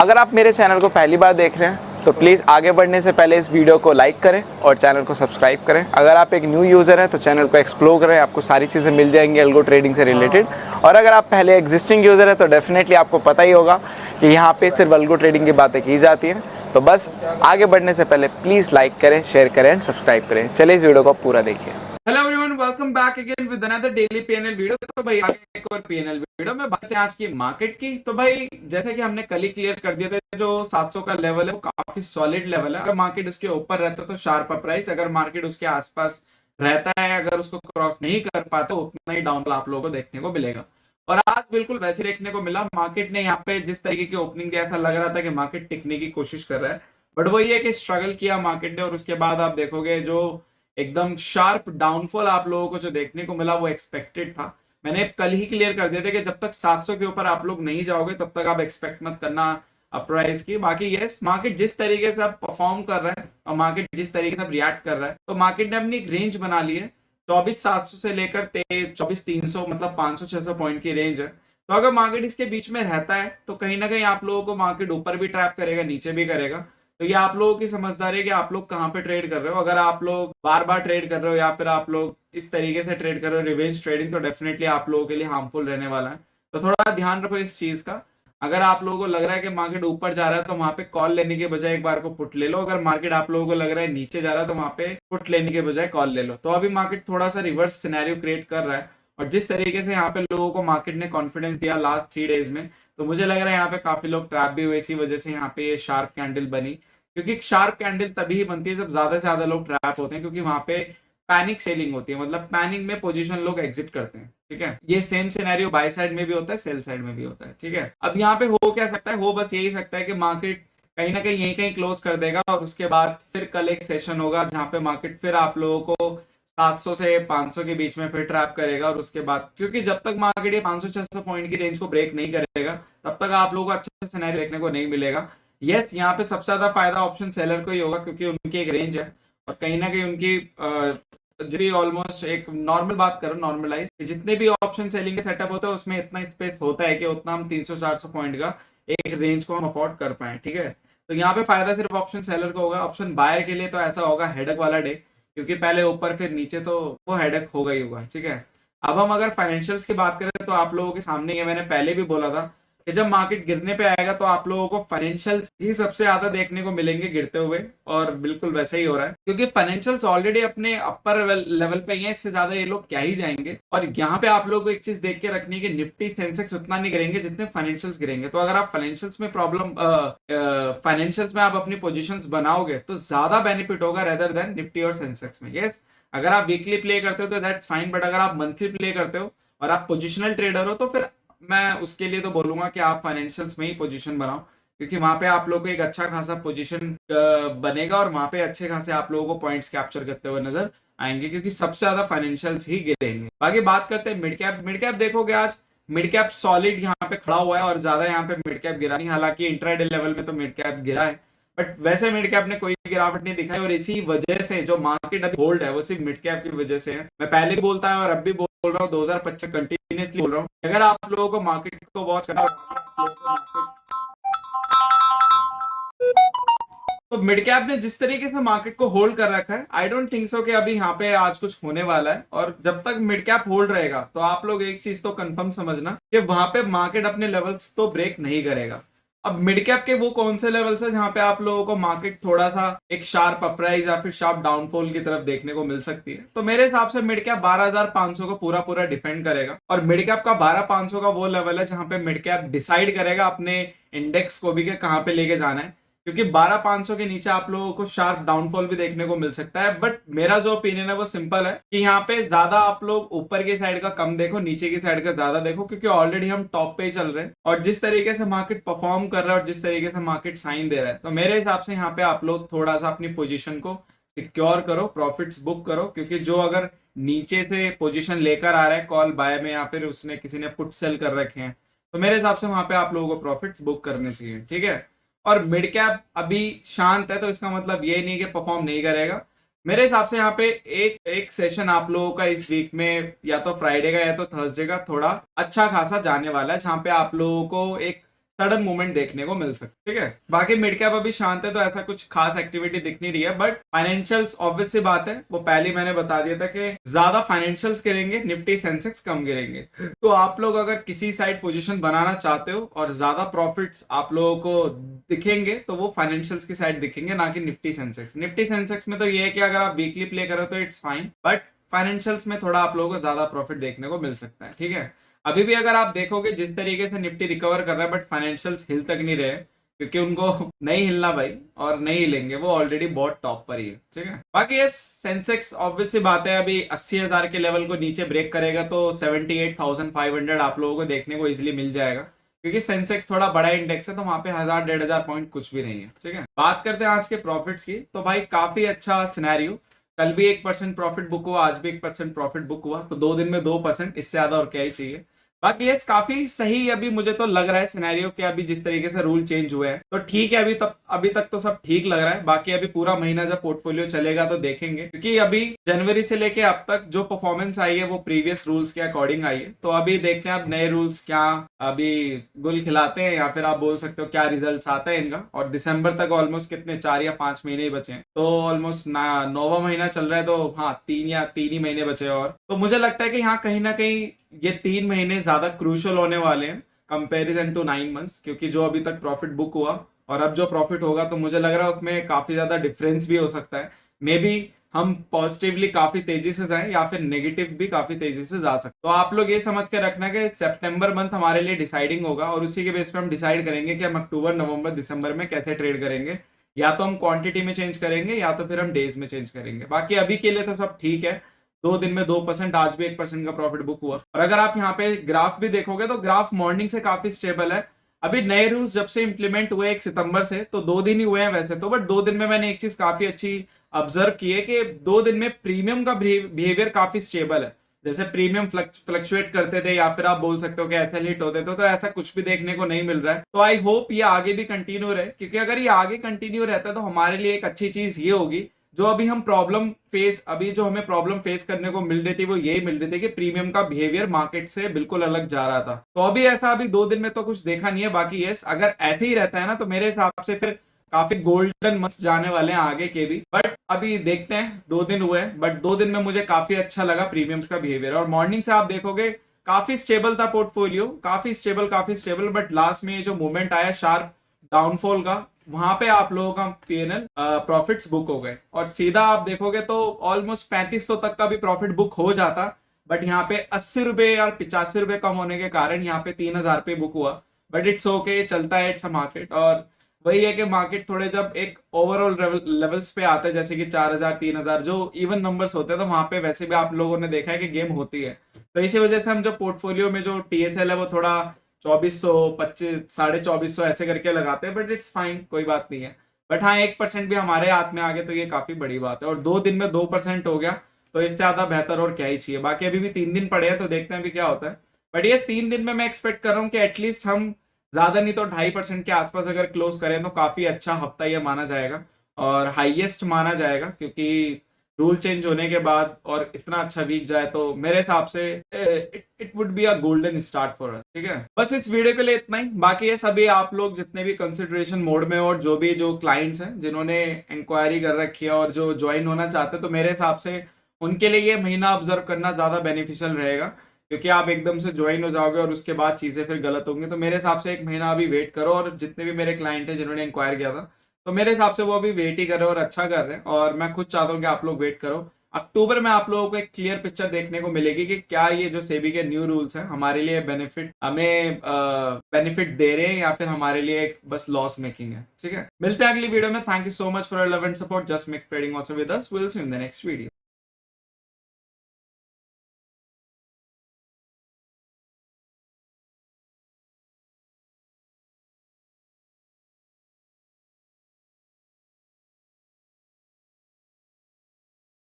अगर आप मेरे चैनल को पहली बार देख रहे हैं तो प्लीज़ आगे बढ़ने से पहले इस वीडियो को लाइक करें और चैनल को सब्सक्राइब करें। अगर आप एक न्यू यूज़र हैं तो चैनल को एक्सप्लोर करें, आपको सारी चीज़ें मिल जाएंगी एल्गो ट्रेडिंग से रिलेटेड। और अगर आप पहले एग्जिस्टिंग यूज़र हैं तो डेफिनेटली आपको पता ही होगा कि यहाँ पे सिर्फ एल्गो ट्रेडिंग की बातें की जाती हैं। तो बस आगे बढ़ने से पहले प्लीज़ लाइक करें, शेयर करें एंड सब्सक्राइब करें। चलिए इस वीडियो को पूरा देखिए। Hello everyone, welcome back again with another daily PNL video. तो भाई आगे एक और पीएनएल वीडियो में बात है आज की मार्केट की। तो भाई जैसे कि हमने कल ही क्लियर कर दिया था, जो 700 का लेवल है वो काफी सॉलिड लेवल है। अगर मार्केट उसके ऊपर रहता तो शार्प प्राइस, अगर मार्केट उसके आसपास रहता है, अगर उसको क्रॉस नहीं कर पाता उतना ही डाउनफॉल आप लोगों को देखने को मिलेगा। और आज बिल्कुल वैसे देखने को मिला। मार्केट ने यहाँ पे जिस तरीके की ओपनिंग दिया, ऐसा लग रहा था कि मार्केट टिकने की कोशिश कर रहा है, बट वही है कि स्ट्रगल किया मार्केट ने। और उसके बाद आप देखोगे जो एकदम शार्प डाउनफॉल आप लोगों को जो देखने को मिला वो एक्सपेक्टेड था। मैंने कल ही क्लियर कर दिया था कि जब तक 700 के ऊपर आप लोग नहीं जाओगे तब तक आप एक्सपेक्ट मत करना प्राइस की। बाकी यस, मार्केट जिस तरीके से अब परफॉर्म कर रहा है और मार्केट जिस तरीके से अब रिएक्ट कर रहा है, तो मार्केट ने अपनी एक रेंज बना ली है 24,700 से लेकर 24,300, मतलब 500-600 पॉइंट की रेंज है। तो अगर मार्केट इसके बीच में रहता है तो कहीं ना कहीं आप लोगों को मार्केट ऊपर भी ट्रैप करेगा, नीचे भी करेगा। तो ये आप लोगों की समझदारी है कि आप लोग कहाँ पे ट्रेड कर रहे हो। अगर आप लोग बार बार ट्रेड कर रहे हो या फिर आप लोग इस तरीके से ट्रेड कर रहे हो रिवेंज ट्रेडिंग, तो डेफिनेटली आप लोगों के लिए हार्मफुल रहने वाला है। तो थोड़ा ध्यान रखो इस चीज का। अगर आप लोगों को लग रहा है कि मार्केट ऊपर जा रहा है तो वहां पे कॉल लेने के बजाय एक बार को पुट ले लो। अगर मार्केट आप लोगों को लग रहा है नीचे जा रहा है तो वहां पे पुट लेने के बजाय कॉल ले लो। तो अभी मार्केट थोड़ा सा रिवर्स सिनेरियो क्रिएट कर रहा है। और जिस तरीके से यहाँ पे लोगों को मार्केट ने कॉन्फिडेंस दिया लास्ट 3 डेज में, तो मुझे लग रहा है यहाँ पे काफी लोग ट्रैप भी हुए। इसी वजह से यहाँ पे ये शार्प कैंडल बनी, क्योंकि शार्प कैंडल तभी बनती है जब ज्यादा से ज्यादा लोग ट्रैप होते हैं, क्योंकि वहां पे पैनिक सेलिंग होती है, मतलब पैनिक में पोजीशन लोग एग्जिट करते हैं। ठीक है, ये सेम सिनेरियो बाय साइड में भी होता है, सेल साइड में भी होता है। ठीक है, अब यहाँ पे हो क्या सकता है, हो बस यही सकता है कि मार्केट कहीं ना कहीं यहीं कहीं क्लोज कर देगा और उसके बाद फिर कल एक सेशन होगा जहां पे मार्केट फिर आप लोगों को 700 से 500 के बीच में फिर ट्रैप करेगा। और उसके बाद, क्योंकि जब तक मार्केट ये 500-600 पॉइंट की रेंज को ब्रेक नहीं करेगा तब तक आप लोगों को अच्छा सिनेरियो देखने को नहीं मिलेगा। यस, यहाँ पे सबसे ज्यादा फायदा ऑप्शन सेलर को ही होगा, क्योंकि उनकी एक रेंज है और कहीं ना कहीं उनकी जो भी ऑलमोस्ट एक नॉर्मल बात करो, नॉर्मलाइज जितने भी ऑप्शन सेलिंग के सेटअप होते हैं उसमें इतना स्पेस होता है कि उतना हम 300-400 पॉइंट का एक रेंज को हम अफोर्ड कर पाए। ठीक है, तो यहाँ पे फायदा सिर्फ ऑप्शन सेलर को होगा। ऑप्शन बायर के लिए तो ऐसा होगा हेडक वाला डे, क्योंकि पहले ऊपर फिर नीचे, तो वो हेडक होगा ही होगा। ठीक है, अब हम अगर फाइनेंशियल्स की बात करें तो आप लोगों के सामने ये मैंने पहले भी बोला था कि जब मार्केट गिरने पे आएगा तो आप लोगों को फाइनेंशियल्स ही सबसे ज्यादा देखने को मिलेंगे गिरते हुए। और बिल्कुल वैसा ही हो रहा है, क्योंकि फाइनेंशियल्स ऑलरेडी अपने अपर लेवल पे ही है, इससे ज्यादा ये लोग क्या ही जाएंगे। और यहाँ पे आप लोगों को एक चीज देख के रखनी है कि निफ्टी सेंसेक्स उतना नहीं गिरेंगे जितने फाइनेंशियल्स गिरेंगे। तो अगर आप फाइनेंशियल्स में फाइनेंशियल्स में आप अपनी पोजिशन बनाओगे तो ज्यादा बेनिफिट होगा रेदर देन निफ्टी और सेंसेक्स में। यस, अगर आप वीकली प्ले करते हो तो दैट्स फाइन, बट अगर आप मंथली प्ले करते हो और आप पोजिशनल ट्रेडर हो तो फिर मैं उसके लिए तो बोलूंगा कि आप फाइनेंशियल्स में ही पोजीशन बनाओ, क्योंकि वहां पे आप लोगों को एक अच्छा खासा पोजीशन बनेगा और वहां पे अच्छे खासे आप लोगों को पॉइंट्स कैप्चर करते हुए नजर आएंगे, क्योंकि सबसे ज्यादा फाइनेंशियल्स ही गिरेंगे। बाकी बात करते हैं मिड कैप। मिड कैप देखोगे आज मिड कैप सॉलिड यहाँ पे खड़ा हुआ है और ज्यादा यहाँ पे मिड कैप गिरा नहीं। हालांकि इंट्राडे लेवल में तो मिड कैप गिरा है, बट वैसे मिड कैप ने कोई गिरावट नहीं दिखाई। और इसी वजह से जो मार्केट अभी होल्ड है वो सिर्फ मिड कैप की वजह से है। मैं पहले भी बोलता हूँ और अब भी बोल रहा हूँ, 2025 कंटिन्यूसली बोल रहा हूँ, अगर आप लोगों को मार्केट को वॉच करना तो मिड कैप ने जिस तरीके से मार्केट को होल्ड कर रखा है, आई डोंट थिंक सो कि अभी यहाँ पे आज कुछ होने वाला है। और जब तक मिड कैप होल्ड रहेगा तो आप लोग एक चीज तो कंफर्म समझना कि वहां पे मार्केट अपने लेवल्स तो ब्रेक नहीं करेगा। अब मिड कैप के वो कौन से लेवल्स है जहां पे आप लोगों को मार्केट थोड़ा सा एक शार्प अपराइज या फिर शार्प डाउनफॉल की तरफ देखने को मिल सकती है, तो मेरे हिसाब से मिड कैप 12,500 को पूरा पूरा डिफेंड करेगा। और मिड कैप का 12,500 का वो लेवल है जहां पे मिड कैप डिसाइड करेगा अपने इंडेक्स को भी कि कहां पे लेके जाना है, क्योंकि 12,500 के नीचे आप लोगों को शार्प डाउनफॉल भी देखने को मिल सकता है। बट मेरा जो ओपिनियन है वो सिंपल है कि यहाँ पे ज्यादा आप लोग ऊपर की साइड का कम देखो, नीचे की साइड का ज्यादा देखो, क्योंकि ऑलरेडी हम टॉप पे ही चल रहे हैं। और जिस तरीके से मार्केट परफॉर्म कर रहा है और जिस तरीके से मार्केट साइन दे रहा है, तो मेरे हिसाब से यहाँ पे आप लोग थोड़ा सा अपनी पोजिशन को सिक्योर करो, प्रॉफिट्स बुक करो, क्योंकि जो अगर नीचे से पोजिशन लेकर आ रहा है कॉल बाय में या फिर उसने किसी ने पुट सेल कर रखे हैं, तो मेरे हिसाब से वहां पे आप लोगों को प्रॉफिट्स बुक करने चाहिए। ठीक है, और मिड कैप अभी शांत है तो इसका मतलब ये नहीं कि परफॉर्म नहीं करेगा। मेरे हिसाब से यहाँ पे एक एक सेशन आप लोगों का इस वीक में या तो फ्राइडे का या तो थर्सडे का थोड़ा अच्छा खासा जाने वाला है, जहां पे आप लोगों को एक सडन मूवमेंट देखने को मिल सकती है। ठीक है, बाकी मिड कैप अभी शांत है, तो ऐसा कुछ खास एक्टिविटी दिख नहीं रही है। बट फाइनेंशियल्स ऑब्वियस सी बात है, वो पहले मैंने बता दिया था कि ज्यादा फाइनेंशियल्स गिरेंगे, निफ्टी सेंसेक्स कम गिरेंगे। तो आप लोग अगर किसी साइड पोजीशन बनाना चाहते हो और ज्यादा प्रॉफिट्स आप लोगों को दिखेंगे तो वो फाइनेंशियल्स की साइड दिखेंगे, ना कि निफ्टी सेंसेक्स। निफ्टी सेंसेक्स में तो ये है कि अगर आप वीकली प्ले करो तो इट्स फाइन, बट फाइनेंशियल्स में थोड़ा आप लोगों को ज्यादा प्रॉफिट देखने को मिल सकता है। ठीक है, अभी भी अगर आप देखोगे जिस तरीके से निफ्टी रिकवर कर रहा है, बट फाइनेंशियल्स हिल तक नहीं रहे, क्योंकि उनको नहीं हिलना भाई, और नहीं हिलेंगे, वो ऑलरेडी बहुत टॉप पर ही है। ठीक है, बाकी ये सेंसेक्स ऑब्वियस सी बात है, अभी 80,000 के लेवल को नीचे ब्रेक करेगा तो 78,500 आप लोगों को देखने को इजिली मिल जाएगा, क्योंकि सेंसेक्स थोड़ा बड़ा इंडेक्स है, तो वहां पे 1,000-1,500 पॉइंट कुछ भी नहीं है। ठीक है, बात करते हैं आज के प्रॉफिट्स की, तो भाई काफी अच्छा सिनेरियो। कल भी 1% प्रॉफिट बुक हुआ, आज भी 1% प्रॉफिट बुक हुआ, तो 2 दिन में 2%, इससे ज्यादा और क्या ही चाहिए। बाकी ये काफी सही अभी मुझे तो लग रहा है सिनेरियो के, अभी जिस तरीके से रूल चेंज हुए हैं तो ठीक है, अभी तक तो सब ठीक लग रहा है। बाकी अभी पूरा महीना जब पोर्टफोलियो चलेगा तो देखेंगे, क्योंकि अभी जनवरी से लेके अब तक जो परफॉर्मेंस आई है वो प्रीवियस रूल्स के अकॉर्डिंग आई है। तो अभी देखते हैं अब नए रूल्स क्या अभी गुल खिलाते हैं, या फिर आप बोल सकते हो क्या रिजल्ट आता है इनका। और दिसंबर तक ऑलमोस्ट कितने 4 या 5 महीने ही बचे हैं, तो ऑलमोस्ट 9वां महीना चल रहा है, तो हाँ 3 ही महीने बचे हैं। और तो मुझे लगता है कि यहाँ कहीं ना कहीं ये 3 महीने ज्यादा क्रूशल होने वाले हैं कंपैरिजन टू 9 मंथ्स, क्योंकि जो अभी तक प्रॉफिट बुक हुआ और अब जो प्रॉफिट होगा, तो मुझे लग रहा है उसमें काफी ज्यादा डिफरेंस भी हो सकता है। मे बी हम पॉजिटिवली काफी तेजी से जाएं, या फिर नेगेटिव भी काफी तेजी से जा सकते। तो आप लोग ये समझ के रखना कि सितंबर मंथ हमारे लिए डिसाइडिंग होगा, और उसी के बेस पे हम डिसाइड करेंगे कि हम अक्टूबर, नवंबर, दिसंबर में कैसे ट्रेड करेंगे। या तो हम क्वांटिटी में चेंज करेंगे, या तो फिर हम डेज में चेंज करेंगे। बाकी अभी के लिए तो सब ठीक है, 2 दिन में 2%, आज भी 1% का प्रॉफिट बुक हुआ। और अगर आप यहाँ पे ग्राफ भी देखोगे तो ग्राफ मॉर्निंग से काफी स्टेबल है। अभी नए रूल्स जब से इंप्लीमेंट हुए 1 सितंबर से, तो 2 दिन ही हुए हैं वैसे तो, बट 2 दिन में मैंने एक चीज काफी अच्छी ऑब्जर्व की है कि 2 दिन में प्रीमियम का बिहेवियर काफी स्टेबल है। जैसे प्रीमियम फ्लक्चुएट करते थे, या फिर आप बोल सकते हो कि ऐसे हिट होते थे, तो ऐसा कुछ भी देखने को नहीं मिल रहा है। तो आई होप ये आगे भी कंटिन्यू रहे, क्योंकि अगर ये आगे कंटिन्यू रहता है तो हमारे लिए एक अच्छी चीज ये होगी, जो अभी हम जो हमें प्रॉब्लम फेस करने को मिल रही थी वो यही मिल रही थी कि प्रीमियम का बिहेवियर मार्केट से बिल्कुल अलग जा रहा था। तो अभी ऐसा अभी 2 दिन में तो कुछ देखा नहीं है। बाकी यस, अगर ऐसे ही रहता है ना, तो मेरे हिसाब से फिर काफी गोल्डन मंथ्स जाने वाले हैं आगे के भी। बट अभी देखते हैं, 2 दिन हुए हैं, बट 2 दिन में मुझे काफी अच्छा लगा प्रीमियम्स का बिहेवियर। और मॉर्निंग से आप देखोगे काफी स्टेबल था पोर्टफोलियो, काफी स्टेबल, बट लास्ट में जो मूवमेंट आया शार्प डाउनफॉल का, वहां पे आप लोगों का पीएनएल प्रॉफिट्स बुक हो गए। और सीधा आप देखोगे तो ऑलमोस्ट 3500 तक का भी प्रॉफिट बुक हो जाता, बट यहाँ पे 80 रुपए और 85 रुपए कम होने के कारण यहाँ पे 3,000 रुपए बुक हुआ। बट इट्स ओके, चलता है, इट्स अ मार्केट। और वही है कि मार्केट थोड़े जब एक ओवरऑल लेवल्स पे आते हैं, जैसे कि 4,000, 3,000 जो इवन नंबर्स होते हैं, तो वहां पे वैसे भी आप लोगों ने देखा है कि गेम होती है। तो इसी वजह से हम जो पोर्टफोलियो में जो टीएसएल है वो थोड़ा 2400, 25, 2450 ऐसे करके लगाते हैं, बट इट्स फाइन, कोई बात नहीं है। बट हाँ, 1% भी हमारे हाथ में आ गए तो ये काफी बड़ी बात है। और 2 दिन में 2% हो गया, तो इससे ज्यादा बेहतर और क्या ही चाहिए। बाकी अभी भी 3 दिन पड़े हैं, तो देखते हैं अभी क्या होता है। बट ये 3 दिन में मैं एक्सपेक्ट कर रहा हूँ कि एटलीस्ट हम ज्यादा नहीं तो 2.5% के आसपास अगर क्लोज करें तो काफी अच्छा हफ्ता ये माना जाएगा, और हाईएस्ट माना जाएगा, क्योंकि रूल चेंज होने के बाद और इतना अच्छा वीक जाए तो मेरे हिसाब से it would be a golden start for us. ठीक है, बस इस वीडियो के लिए इतना ही। बाकी ये सभी आप लोग जितने भी कंसिडरेशन मोड में और जो क्लाइंट्स हैं जिन्होंने इंक्वायरी कर रखी है और जो ज्वाइन होना चाहते हैं, तो मेरे हिसाब से उनके लिए ये महीना ऑब्जर्व करना ज्यादा बेनिफिशियल रहेगा, क्योंकि आप एकदम से ज्वाइन हो जाओगे और उसके बाद चीजें फिर गलत होंगी। तो मेरे हिसाब से 1 महीना अभी वेट करो। और जितने भी मेरे क्लाइंट हैं जिन्होंने इंक्वायर किया था, तो मेरे हिसाब से वो अभी वेट ही कर रहे हैं और अच्छा कर रहे हैं। और मैं खुद चाहता हूँ कि आप लोग वेट करो। अक्टूबर में आप लोगों को एक क्लियर पिक्चर देखने को मिलेगी कि क्या ये जो सेबी के न्यू रूल्स हैं हमारे लिए हमें बेनिफिट दे रहे हैं, या फिर हमारे लिए एक बस लॉस मेकिंग है। ठीक है, मिलते हैं अगली वीडियो में। Thank you so much for your love and support. Just make trading awesome with us. Will see you in the next video.